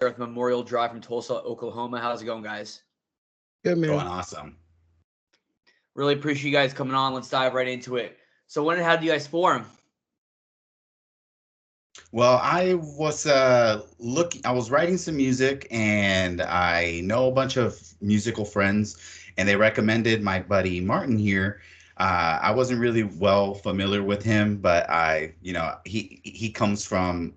with Memorial Drive from Tulsa, Oklahoma. How's it going, guys? Good, Going man. awesome. Really appreciate you guys coming on. Let's dive right into it. So when and how do you guys form? Well, I was writing some music and I know a bunch of musical friends and they recommended my buddy Martin here. I wasn't really well familiar with him, but he comes from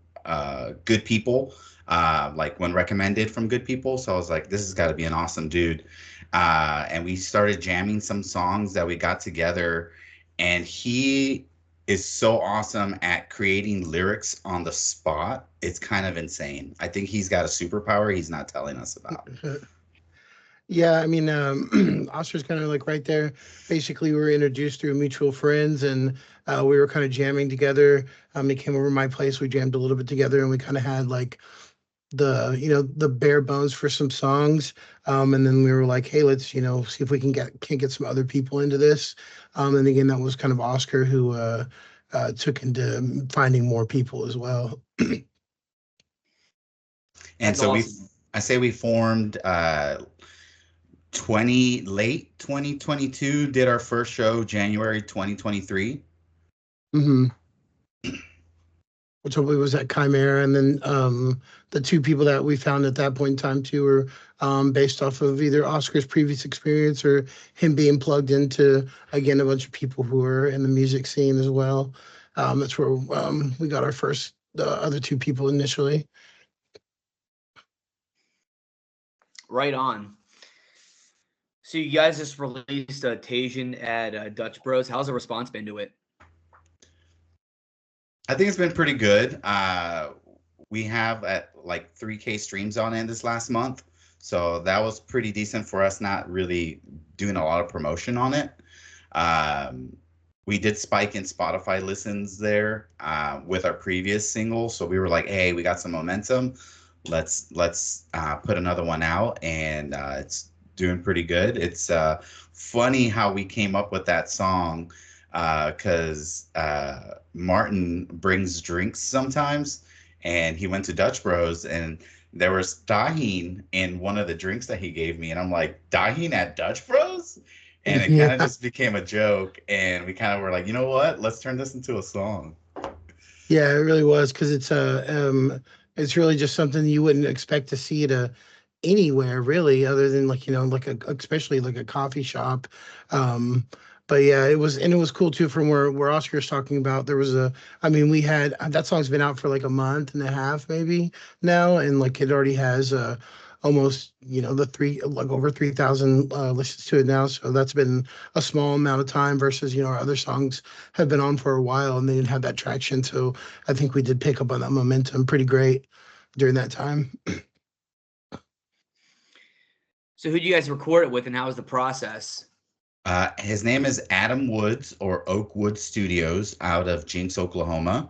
good people, like when recommended from good people. So I was like, this has got to be an awesome dude. And we started jamming some songs that we got together, and he is so awesome at creating lyrics on the spot. It's kind of insane. I think he's got a superpower he's not telling us about. Yeah, I mean, Oscar's kind of like right there. Basically, we were introduced through mutual friends, and we were kind of jamming together. He came over to my place. We jammed a little bit together, and we kind of had like the bare bones for some songs. And then we were like, hey, let's see if we can get some other people into this. And again, that was kind of Oscar who took into finding more people as well. And That's so awesome. I say we formed 2022, did our first show January 2023. hmm Which hopefully was at Chimera, and then the two people that we found at that point in time too were based off of either Oscar's previous experience or him being plugged into again a bunch of people who were in the music scene as well. That's where we got our first the other two people initially. Right on. So you guys just released a Tajin at Dutch Bros. How's the response been to it? I think it's been pretty good. We have at like 3K streams on it this last month. So that was pretty decent for us, not really doing a lot of promotion on it. Um, we did spike in Spotify listens there with our previous single. So we were like, hey, we got some momentum. Let's put another one out, and it's doing pretty good. It's funny how we came up with that song because Martin brings drinks sometimes, and he went to Dutch Bros, and there was Dahin in one of the drinks that he gave me, and I'm like, Dahin at Dutch Bros? And it kind of Yeah, just became a joke, and we kind of were like, you know what? Let's turn this into a song. yeah, it really was because it's really just something you wouldn't expect to see it anywhere really, other than like like especially like a coffee shop. Um, but yeah, it was cool too. From where Oscar's talking about, there was I mean, we had that song's been out for like a month and a half maybe now, and like it already has almost the three like over 3,000 listens to it now. So that's been a small amount of time versus our other songs have been on for a while and they didn't have that traction. So I think we did pick up on that momentum pretty great during that time. So who do you guys record it with, and how was the process? His name is Adam Woods, or Oakwood Studios, out of Jinx, Oklahoma,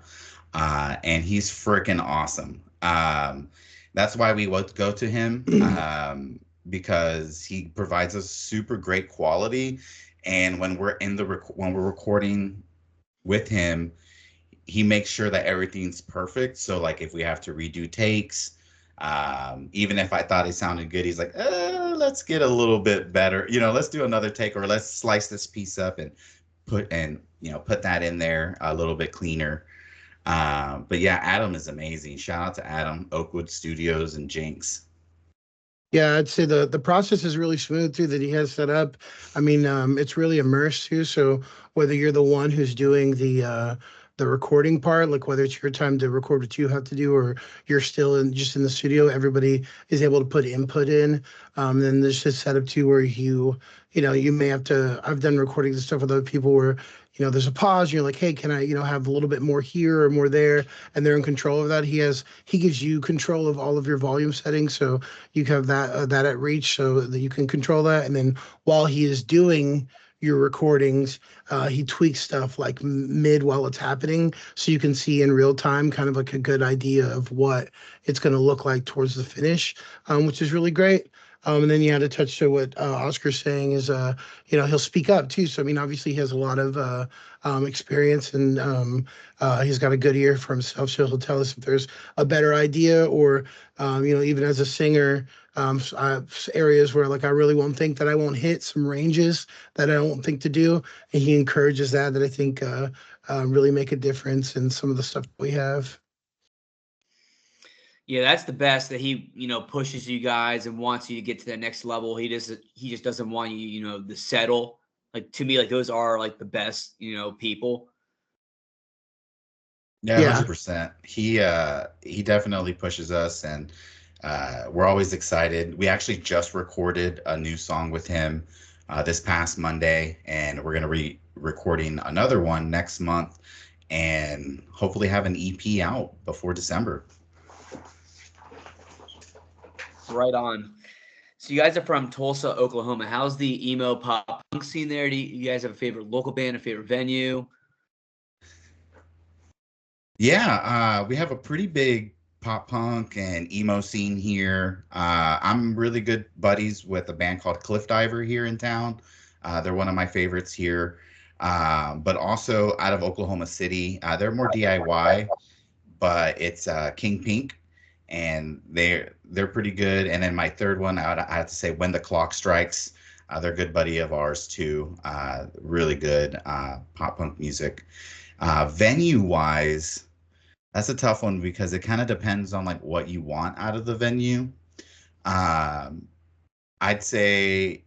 and he's freaking awesome. That's why we would go to him, because he provides us super great quality, and when we're when we're recording with him, he makes sure that everything's perfect. So like if we have to redo takes, even if I thought it sounded good, he's like, let's get a little bit better. Let's do another take, or let's slice this piece up and put that in there a little bit cleaner. But yeah, Adam is amazing. Shout out to Adam, Oakwood Studios and Jinx. Yeah, I'd say the process is really smooth too that he has set up. I mean, it's really immersed too. So whether you're the one who's doing the recording part, like whether it's your time to record what you have to do, or you're still just in the studio, everybody is able to put input in. Then there's this setup too where you may have to. I've done recordings and stuff with other people where there's a pause. You're like, hey, can I have a little bit more here or more there, and they're in control of that. He gives you control of all of your volume settings, so you have that at reach so that you can control that. And then while he is doing your recordings, he tweaks stuff like mid while it's happening, so you can see in real time kind of like a good idea of what it's going to look like towards the finish, which is really great. And then you had to touch to what Oscar's saying is, he'll speak up too. So I mean, obviously he has a lot of experience, and he's got a good ear for himself. So he'll tell us if there's a better idea, or even as a singer, areas where like I really won't think that I won't hit some ranges that I don't think to do, and he encourages that I think really make a difference in some of the stuff we have. Yeah, that's the best that he, pushes you guys and wants you to get to that next level. He just doesn't want you, to settle. Like to me, like those are like the best, people. Yeah, Yeah. 100%. He definitely pushes us, and we're always excited. We actually just recorded a new song with him this past Monday, and we're gonna be recording another one next month, and hopefully have an EP out before December. Right on. So you guys are from Tulsa, Oklahoma. How's the emo pop punk scene there? Do you guys have a favorite local band, a favorite venue? Yeah, we have a pretty big pop punk and emo scene here. I'm really good buddies with a band called Cliff Diver here in town. They're one of my favorites here. But also out of Oklahoma City, they're more DIY, but it's King Pink, and they're pretty good. And then my third one, I have to say, When the Clock Strikes. They're a good buddy of ours too. Really good pop punk music. Venue wise, that's a tough one because it kind of depends on like what you want out of the venue. Um, I'd say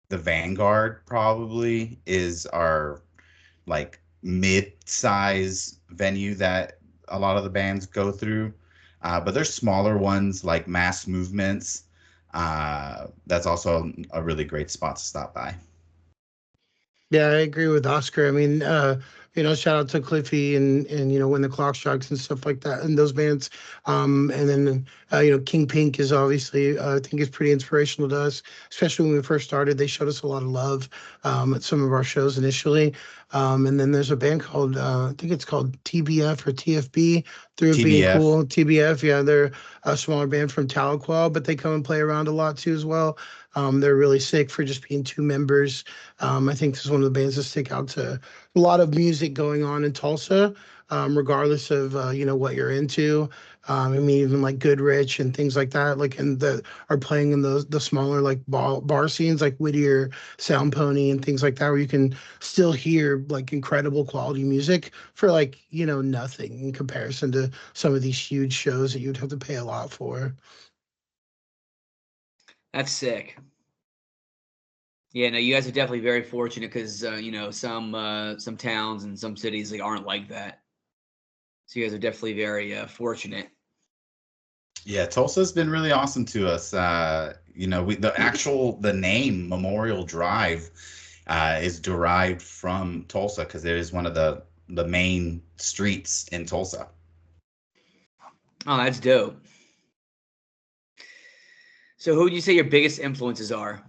the Vanguard probably is our like mid-size venue that a lot of the bands go through. But there's smaller ones like Mass Movements. That's also a really great spot to stop by. Yeah, I agree with Oscar. I mean, shout out to Cliffy and When the Clock Strikes and stuff like that, and those bands. And then King Pink is obviously I think is pretty inspirational to us, especially when we first started. They showed us a lot of love at some of our shows initially. And then there's a band called I think it's called TBF or TFB. Through being TBF. cool, TBF. Yeah, they're a smaller band from Tahlequah, but they come and play around a lot too as well. They're really sick for just being two members. I think this is one of the bands that stick out to a lot of music going on in Tulsa, regardless of what you're into. I mean, even like Goodrich and things like that, like and that are playing in the smaller like bar scenes like Whittier, Sound Pony, and things like that, where you can still hear like incredible quality music for like nothing in comparison to some of these huge shows that you'd have to pay a lot for. That's sick. Yeah, no, you guys are definitely very fortunate because some towns and some cities like aren't like that. So you guys are definitely very fortunate. Yeah, Tulsa's been really awesome to us. The name Memorial Drive is derived from Tulsa because it is one of the main streets in Tulsa. Oh, that's dope. So who would you say your biggest influences are?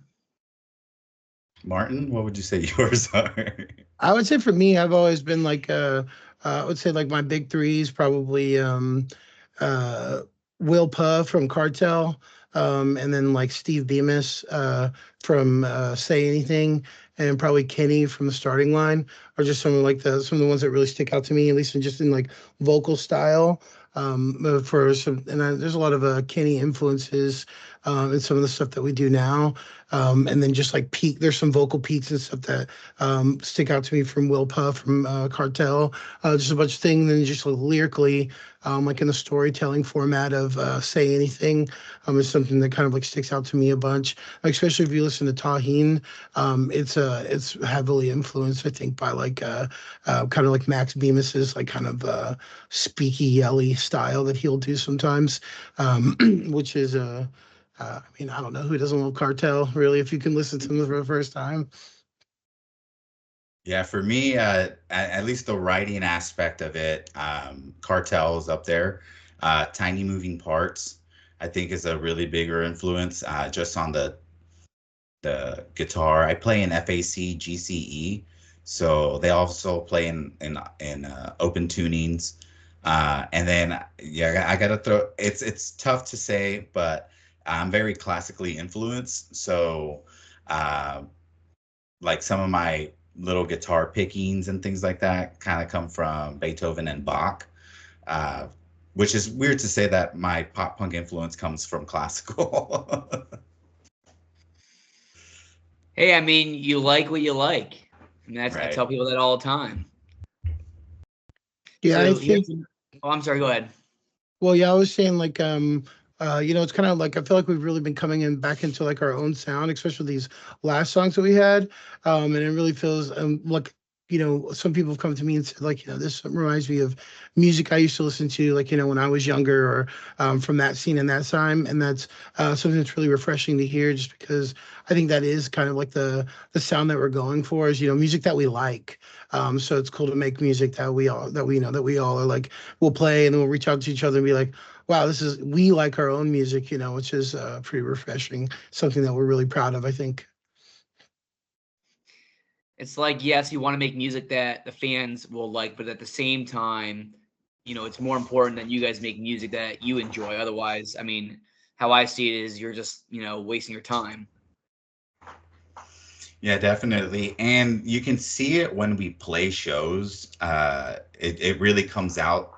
Martin, what would you say yours are? I would say for me, I've always been like I would say like my big threes probably uh Will Puh from Cartel, and then like Steve Bemis from Say Anything, and probably Kenny from the Starting Line are just some of the ones that really stick out to me, at least in just in like vocal style. For some, and there's a lot of Kenny influences in some of the stuff that we do now. And then just like peak, there's some vocal peaks and stuff that stick out to me from Will Puff from Cartel. Just a bunch of things, and just like, lyrically, like in the storytelling format of Say Anything, is something that kind of like sticks out to me a bunch. Like, especially if you listen to Tahin, it's heavily influenced, I think, by like kind of like Max Bemis's like kind of speaky yelly style that he'll do sometimes, which is I mean, I don't know who doesn't love Cartel, really, if you can listen to them for the first time. Yeah, for me, at least the writing aspect of it, Cartel is up there. Tiny Moving Parts, I think, is a really bigger influence just on the guitar. I play in FAC GCE, so they also play in open tunings. And then yeah, I gotta throw. It's tough to say, but I'm very classically influenced, so uh, like some of my little guitar pickings and things like that kind of come from Beethoven and Bach, uh, which is weird to say that my pop punk influence comes from classical. Hey, I mean, you like what you like. I mean, I Right. tell people that all the time. Yeah, I So think. here's, oh, I'm sorry. Go ahead. Well, yeah, I was saying like it's kind of like I feel like we've really been coming in back into like our own sound, especially these last songs that we had. And it really feels like some people have come to me and said like, this reminds me of music I used to listen to like, when I was younger or from that scene and that time. And that's something that's really refreshing to hear just because I think that is kind of like the sound that we're going for is, music that we like. So it's cool to make music that we all are like we'll play and then we'll reach out to each other and be like, wow, we like our own music, which is pretty refreshing, something that we're really proud of, I think. It's like, yes, you want to make music that the fans will like, but at the same time, it's more important that you guys make music that you enjoy. Otherwise, I mean, how I see it is you're just, wasting your time. Yeah, definitely. And you can see it when we play shows. It really comes out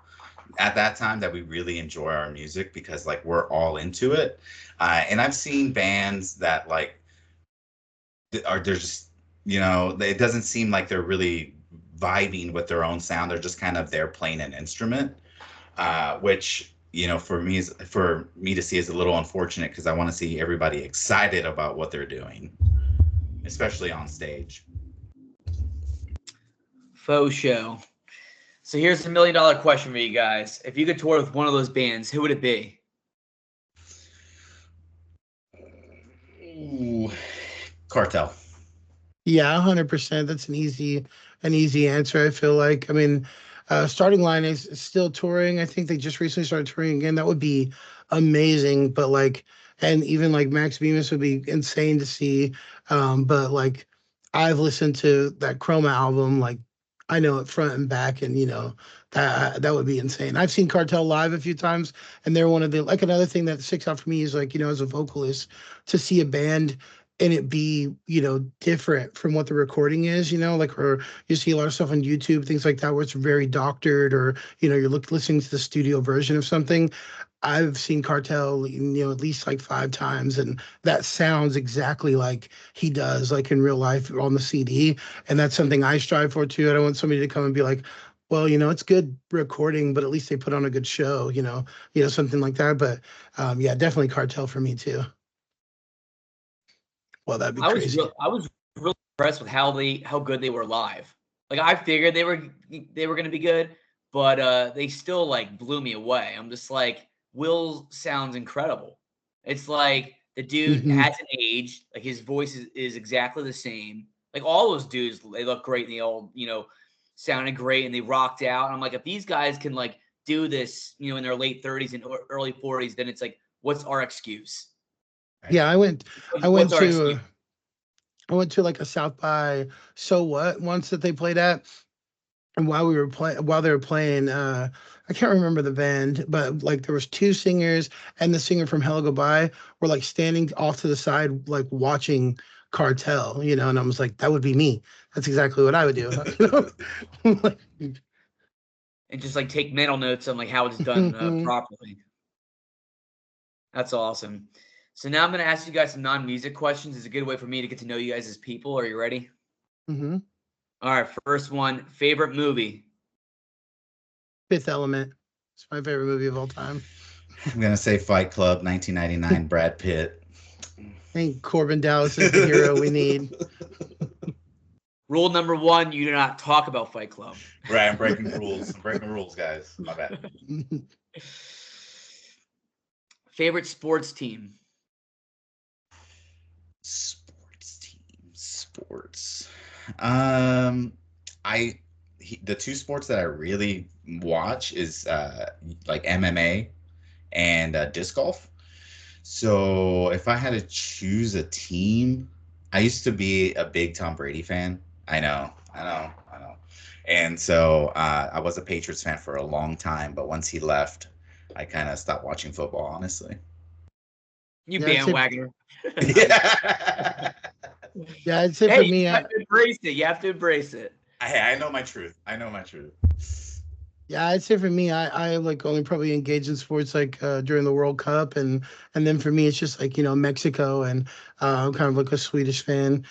at that time that we really enjoy our music because like we're all into it. And I've seen bands that like they're just, it doesn't seem like they're really vibing with their own sound. They're just kind of there playing an instrument, which for me to see is a little unfortunate because I want to see everybody excited about what they're doing, especially on stage. Faux show. So here's a $1 million question for you guys. If you could tour with one of those bands, who would it be? Ooh, Cartel. Yeah, 100%. That's an easy answer. I feel like. I mean, starting line is still touring. I think they just recently started touring again. That would be amazing. But like, and even like Max Bemis would be insane to see. But like, I've listened to that Chroma album. Like, I know it front and back, and that would be insane. I've seen Cartel live a few times, and they're one of the like another thing that sticks out for me is like as a vocalist to see a band and it be different from what the recording is, like or you see a lot of stuff on YouTube, things like that where it's very doctored or you're listening to the studio version of something. I've seen Cartel at least like 5 times, and that sounds exactly like he does like in real life on the CD, and that's something I strive for too. I don't want somebody to come and be like, well, it's good recording, but at least they put on a good show, something like that. But yeah, definitely Cartel for me too. Well, that'd be crazy. I was really impressed with how good they were live. Like I figured they were going to be good, but they still like blew me away. I'm just like, Will sounds incredible. It's like the dude Hmm. hasn't aged. Like his voice is exactly the same. Like all those dudes, they look great and they all sounded great and they rocked out. And I'm like, if these guys can like do this, in their late 30s and early 40s, then it's like, what's our excuse? Right. Yeah, I went What's our to excuse? I went to like a South by So What once that they played at, and while they were playing, I can't remember the band, but like there was two singers and the singer from Hell Go By were like standing off to the side, like watching Cartel, and I was like, that would be me. That's exactly what I would do. Like, And just like take mental notes on like how it's done mhm, properly. That's awesome. So now I'm going to ask you guys some non-music questions. It's a good way for me to get to know you guys as people. Are you ready? mhm. All right. First one, favorite movie. Fifth Element. It's my favorite movie of all time. I'm gonna say Fight Club, 1999, Brad Pitt. I think Corbin Dallas is the hero we need. Rule number one, you do not talk about Fight Club. Right, I'm breaking rules. I'm breaking rules, guys. My bad. Favorite sports team. Sports team, sports. Um, I the two sports that I really watch is like MMA and disc golf. So if I had to choose a team, I used to be a big Tom Brady fan. I know. And so I was a Patriots fan for a long time, but once he left, I kind of stopped watching football, honestly. You Yeah, I'd say, bandwagoner. Yeah. yeah, I'd say Hey, for you me, have to embrace it. You have to embrace it. I know my truth. I know my truth. yeah, I'd say for me, I like only probably engage in sports like during the World Cup, and then for me, it's just like Mexico, and I'm kind of like a Swedish fan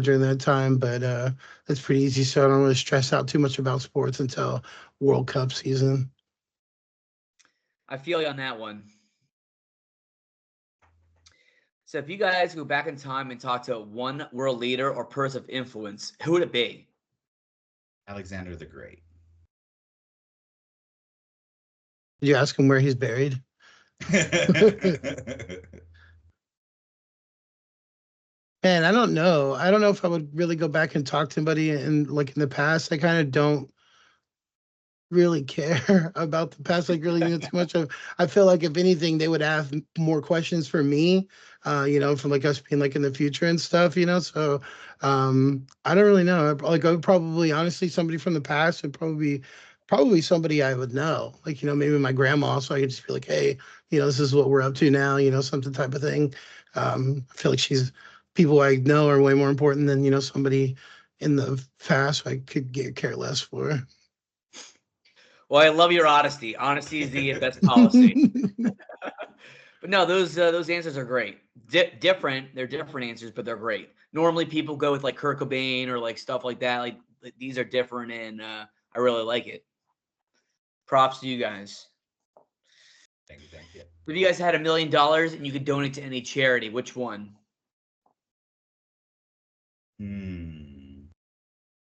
during that time, but that's pretty easy, so I don't really stress out too much about sports until World Cup season. I feel you on that one. So if you guys go back in time and talk to one world leader or person of influence, who would it be? Alexander the Great. Did you ask him where he's buried? Man, I don't know. I don't know if I would really go back and talk to somebody in like in the past. I kind of don't really care about the past, like really too much of. I feel like if anything, they would ask more questions for me, from like us being like in the future and stuff, So I don't really know. Like I would probably honestly somebody from the past would probably somebody I would know. Like, maybe my grandma, so I could just be like, hey, this is what we're up to now, something type of thing. I feel like people I know are way more important than, somebody in the past I could get care less for. Well, I love your honesty. Honesty is the best policy. But no, those answers are great. Different. They're different answers, but they're great. Normally, people go with like Kurt Cobain or like stuff like that. Like these are different, and I really like it. Props to you guys. Thank you. Thank you. If you guys had $1 million and you could donate to any charity, which one?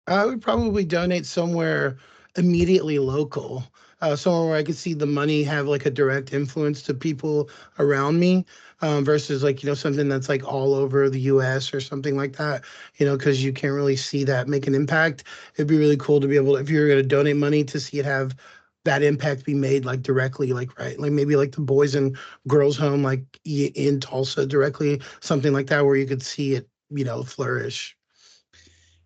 I would probably donate somewhere immediately local, somewhere where I could see the money have like a direct influence to people around me, versus like, something that's like all over the US or something like that, because you can't really see that make an impact. It'd be really cool to be able to, if you're going to donate money, to see it have that impact be made like directly, like, right, like maybe like the boys and girls home, like in Tulsa directly, something like that, where you could see it, flourish.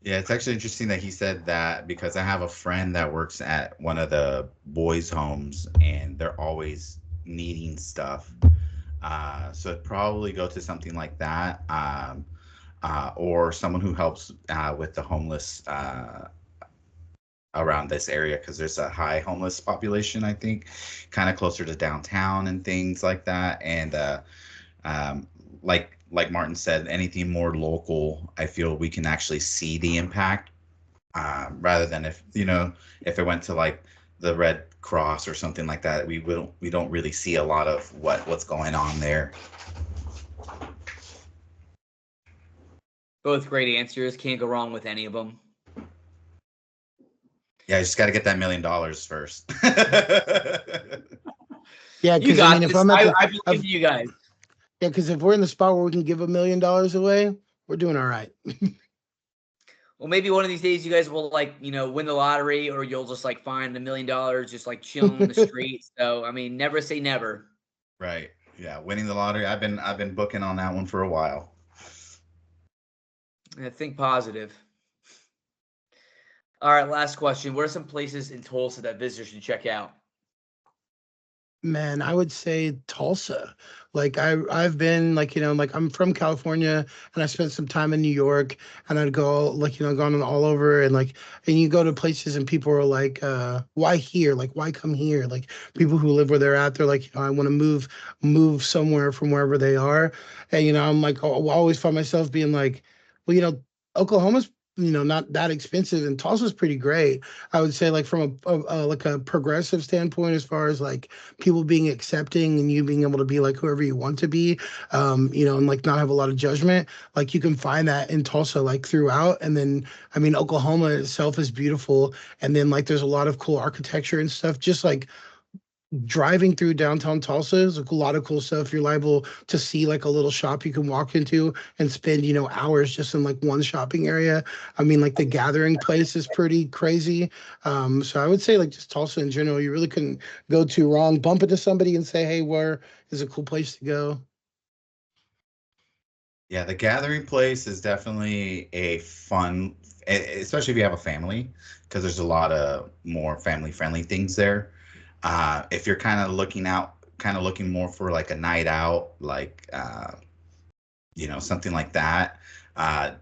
Yeah, it's actually interesting that he said that because I have a friend that works at one of the boys' homes and they're always needing stuff. So it'd probably go to something like that, or someone who helps with the homeless around this area because there's a high homeless population, I think, kind of closer to downtown and things like that. And um, like Martin said, anything more local, I feel we can actually see the impact, rather than if it went to like the Red Cross or something like that, we don't really see a lot of what's going on there. Both great answers. Can't go wrong with any of them. Yeah, I just got to get that $1 million first. Yeah, You because I got mean, if this. I'm at I believe you guys. yeah, because if we're in the spot where we can give $1 million away, we're doing all right. Well, maybe one of these days you guys will win the lottery, or you'll just like find $1 million just like chilling in the streets. So I mean, never say never. Right. Yeah, winning the lottery. I've been booking on that one for a while. Yeah, think positive. All right, last question. What are some places in Tulsa that visitors should check out? Man, I would say Tulsa. Like I've been like, like I'm from California and I spent some time in New York, and I'd go like, gone all over, and you go to places and people are like, why here? Like why come here? Like people who live where they're at, they're like, I want to move somewhere from wherever they are. And I'm like, I always find myself being like, well, Oklahoma's not that expensive, and Tulsa's pretty great. I would say like from like a progressive standpoint, as far as like people being accepting and you being able to be like whoever you want to be, and like not have a lot of judgment. Like you can find that in Tulsa like throughout. And then, I mean, Oklahoma itself is beautiful. And then like there's a lot of cool architecture and stuff, just like driving through downtown Tulsa is a lot of cool stuff. You're liable to see like a little shop you can walk into and spend, hours just in like one shopping area. I mean, like the gathering place is pretty crazy. So I would say like just Tulsa in general, you really couldn't go too wrong. Bump into somebody and say, hey, where is a cool place to go? Yeah, the gathering place is definitely a fun, especially if you have a family, because there's a lot of more family friendly things there. If you're kind of looking out kind of looking more for like a night out, like something like that,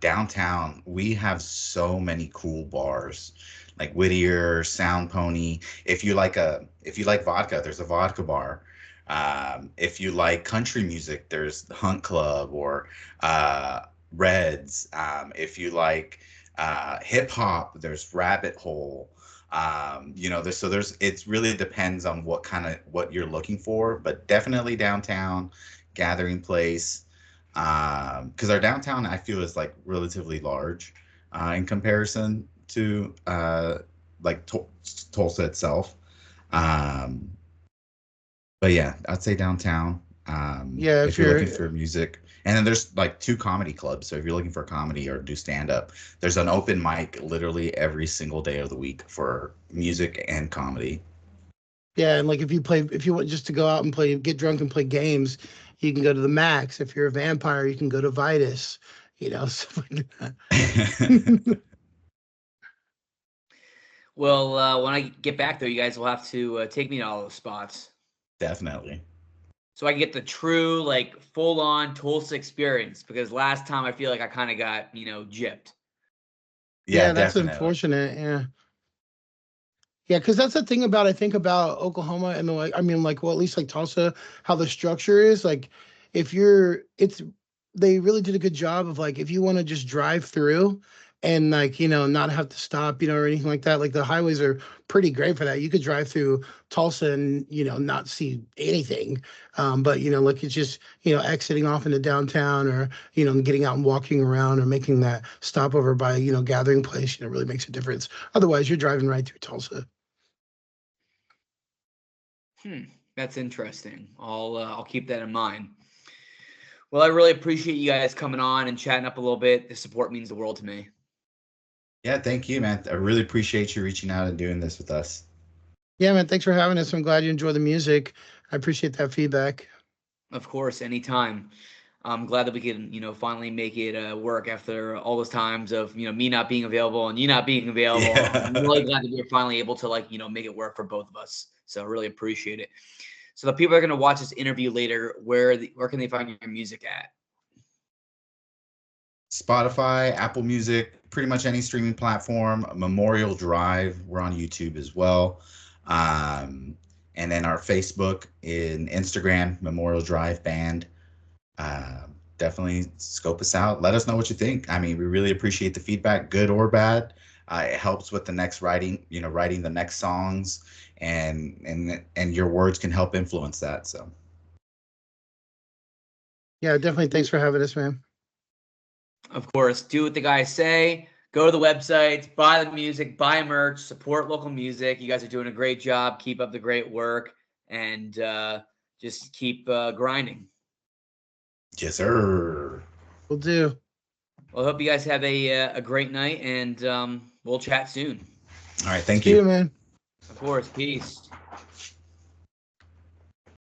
downtown we have so many cool bars, like Whittier, Sound Pony. If you like vodka, there's a vodka bar. If you like country music, there's the Hunt Club or uh, Reds. If you like hip hop, there's Rabbit Hole. There's it really depends on what you're looking for, but definitely downtown, gathering place. Because our downtown I feel is like relatively large in comparison to like Tulsa itself. Um, but yeah, I'd say downtown. Yeah, If if you're you're looking for music, and then there's like 2 comedy clubs. So if you're looking for comedy or do stand up, there's an open mic literally every single day of the week for music and comedy. yeah, and like if you want just to go out and play, get drunk and play games, you can go to the Max. If you're a vampire, you can go to Vitus. Stuff like that. Well, when I get back there, you guys will have to take me to all those spots Definitely. so I can get the true, like, full-on Tulsa experience. Because last time I feel like I kind of got, gypped. Yeah, Yeah, that's definitely. unfortunate. Yeah. Yeah, because that's the thing about I think about Oklahoma and well, at least like Tulsa, how the structure is. Like, if you're, it's they really did a good job of like if you want to just drive through and like not have to stop or anything like that. Like the highways are pretty great for that. You could drive through Tulsa and not see anything, but like it's just exiting off into downtown or getting out and walking around or making that stopover by gathering place really makes a difference. Otherwise, you're driving right through Tulsa. That's interesting. I'll keep that in mind. Well, I really appreciate you guys coming on and chatting up a little bit. The support means the world to me. Yeah, thank you, man. I really appreciate you reaching out and doing this with us. Yeah, man. Thanks for having us. I'm glad you enjoy the music. I appreciate that feedback. Of course, anytime. I'm glad that we can, finally make it work after all those times of, me not being available and you not being available. I'm Yeah. really glad that we're finally able to, like, make it work for both of us. So I really appreciate it. So the people are going to watch this interview later, where can they find your music at? Spotify, Apple Music, pretty much any streaming platform. Memorial Drive, we're on YouTube as well. And then our Facebook and Instagram, Memorial Drive Band. Definitely scope us out. Let us know what you think. I mean, we really appreciate the feedback, good or bad. It helps with the next writing the next songs, and your words can help influence that. So Yeah, definitely. Thanks for having us, man. Of course, do what the guys say. Go to the websites, buy the music, buy merch, support local music. You guys are doing a great job. Keep up the great work, and just keep grinding. yes, sir. We'll do. Well, I hope you guys have a great night, and we'll chat soon. All right, thank See you, you. man. Of course, peace.